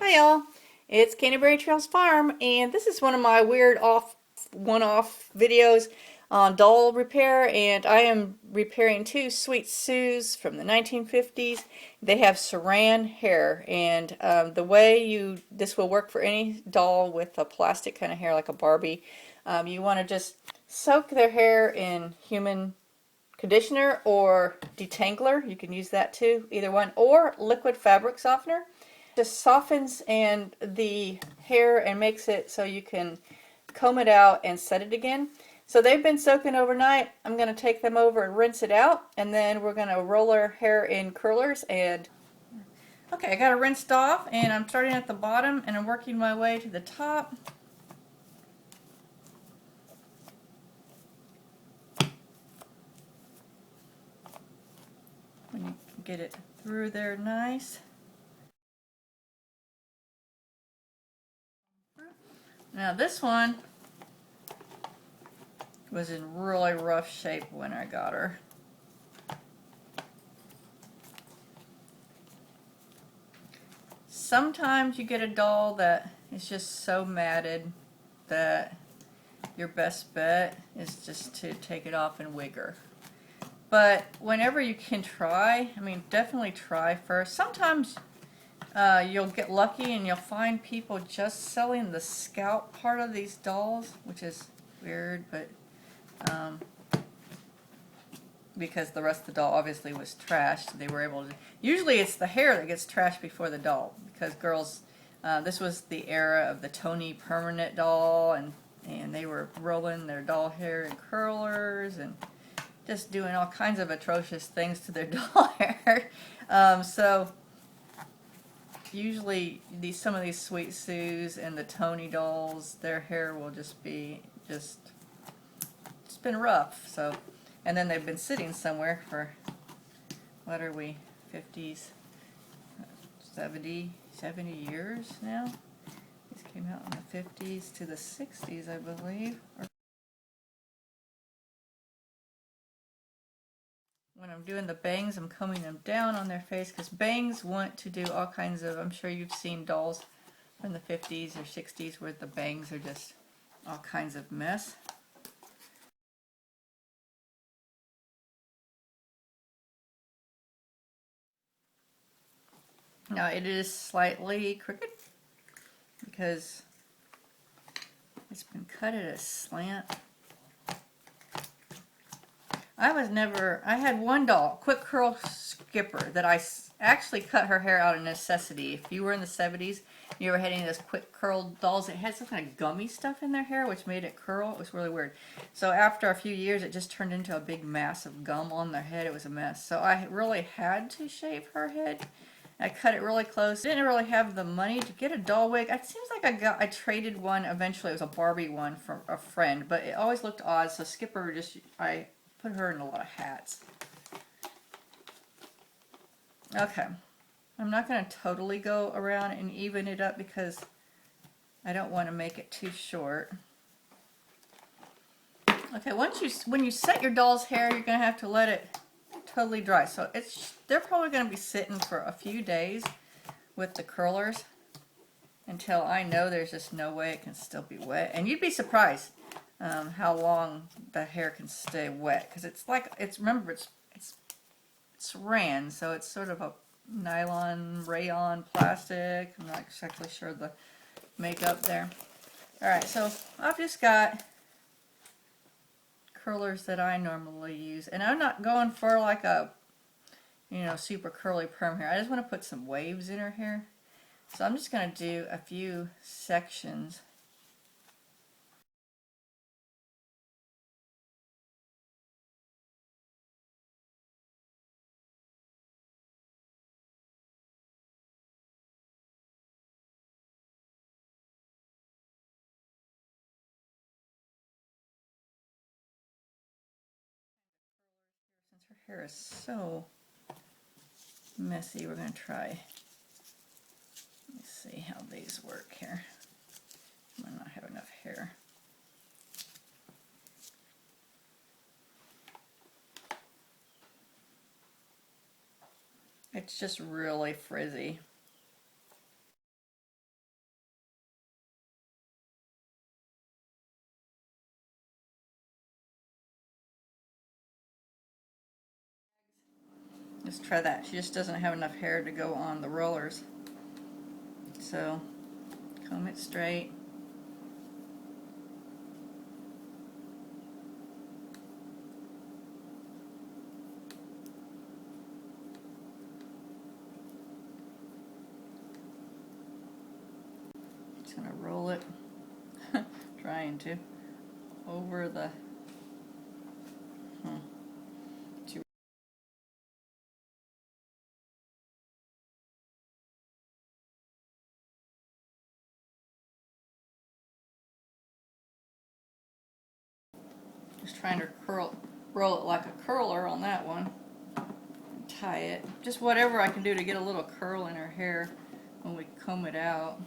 Hi y'all, it's Canterbury Trails Farm, and this is one of my weird one-off videos on doll repair, and I am repairing two Sweet Sues from the 1950s. They have Saran hair, and the way this will work for any doll with a plastic kind of hair like a Barbie, you want to just soak their hair in human conditioner or detangler. You can use that too, either one, or liquid fabric softener. Just softens and the hair and makes it so you can comb it out and set it again. So they've been soaking overnight. I'm going to take them over and rinse it out, and then we're going to roll our hair in curlers. And okay, I got it rinsed off, and I'm starting at the bottom and I'm working my way to the top. When you get it through there nice. Now this one was in really rough shape when I got her. Sometimes you get a doll that is just so matted that your best bet is just to take it off and wig her. But whenever you can try, I mean, definitely try first. Sometimes you'll get lucky and you'll find people just selling the scalp part of these dolls, which is weird, but because the rest of the doll obviously was trashed, they were able to. Usually it's the hair that gets trashed before the doll, because girls, this was the era of the Tony permanent doll, and they were rolling their doll hair in curlers and just doing all kinds of atrocious things to their doll hair. So usually some of these Sweet Sues and the Tony dolls, their hair will just be it's been rough. So, and then they've been sitting somewhere for, what are we, 50s, 70 years now? These came out in the 50s to the 60s, I believe. When I'm doing the bangs, I'm combing them down on their face, because bangs want to do all kinds of, I'm sure you've seen dolls from the 50s or 60s where the bangs are just all kinds of mess. Now it is slightly crooked because it's been cut at a slant. I had one doll, Quick Curl Skipper, that I actually cut her hair out of necessity. If you were in the 70s, you ever had any of those quick curl dolls, it had some kind of gummy stuff in their hair which made it curl. It was really weird. So after a few years, it just turned into a big mass of gum on their head. It was a mess. So I really had to shave her head. I cut it really close. Didn't really have the money to get a doll wig. It seems like I traded one eventually. It was a Barbie one from a friend, but it always looked odd. So Skipper I put her in a lot of hats. Okay. I'm not going to totally go around and even it up because I don't want to make it too short. Okay, when you set your doll's hair, you're going to have to let it totally dry. So they're probably going to be sitting for a few days with the curlers until I know there's just no way it can still be wet. And you'd be surprised how long the hair can stay wet, because remember it's Saran, so it's sort of a nylon rayon plastic. I'm not exactly sure the makeup there. Alright, so I've just got curlers that I normally use, and I'm not going for like a super curly perm hair. I just want to put some waves in her hair, so I'm just going to do a few sections. Since her hair is so messy, we're going to try. Let's see how these work here. I might not have enough hair. It's just really frizzy. Let's try that. She just doesn't have enough hair to go on the rollers. So, comb it straight. Just gonna roll it, trying to, over the, just trying to roll it like a curler on that one. Tie it, just whatever I can do to get a little curl in her hair when we comb it out.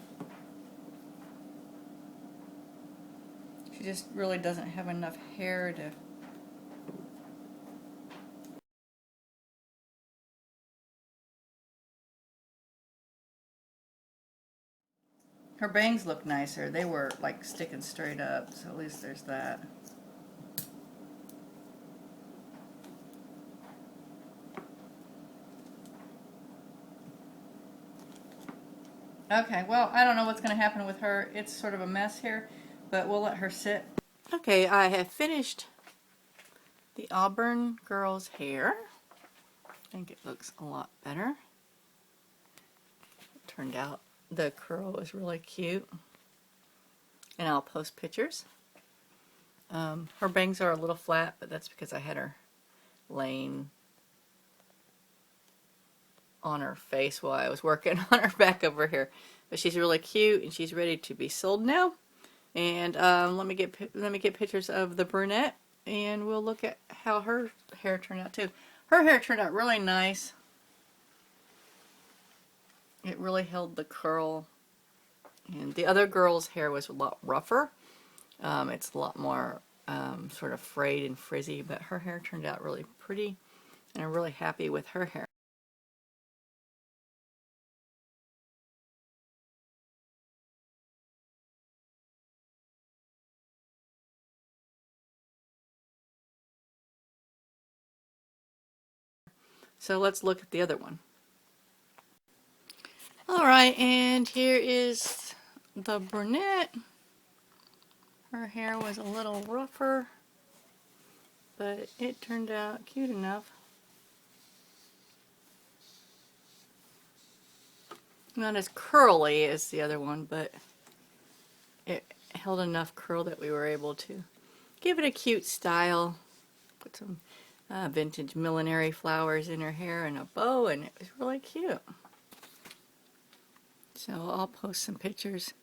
She just really doesn't have enough hair to. Her bangs look nicer. They were like sticking straight up, so at least there's that. Okay, well, I don't know what's going to happen with her. It's sort of a mess here, but we'll let her sit. Okay, I have finished the Auburn girl's hair. I think it looks a lot better. It turned out the curl was really cute. And I'll post pictures. Her bangs are a little flat, but that's because I had her laying on her face while I was working on her back over here. But she's really cute and she's ready to be sold now. And let me get pictures of the brunette and we'll look at how her hair turned out too. Her hair turned out really nice. It really held the curl. And the other girl's hair was a lot rougher. It's a lot more sort of frayed and frizzy, but her hair turned out really pretty and I'm really happy with her hair. So let's look at the other one. Alright, and here is the brunette. Her hair was a little rougher, but it turned out cute enough. Not as curly as the other one, but it held enough curl that we were able to give it a cute style. Put some vintage millinery flowers in her hair and a bow, and it was really cute. So I'll post some pictures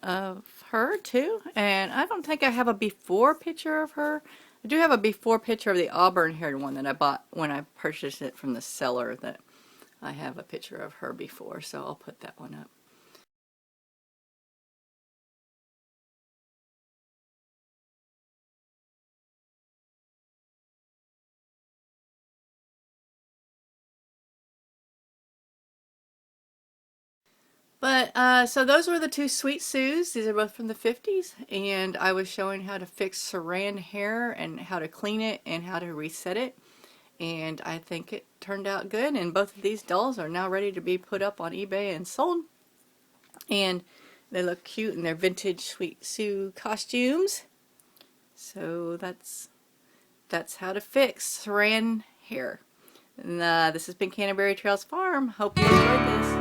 of her too, and I don't think I have a before picture of her. I do have a before picture of the auburn haired one that I bought when I purchased it from the seller. That I have a picture of her before, so I'll put that one up. But, so those were the two Sweet Sues. These are both from the 50s. And I was showing how to fix Saran hair and how to clean it and how to reset it. And I think it turned out good. And both of these dolls are now ready to be put up on eBay and sold. And they look cute in their vintage Sweet Sue costumes. So that's how to fix Saran hair. And this has been Canterbury Trails Farm. Hope you enjoyed this.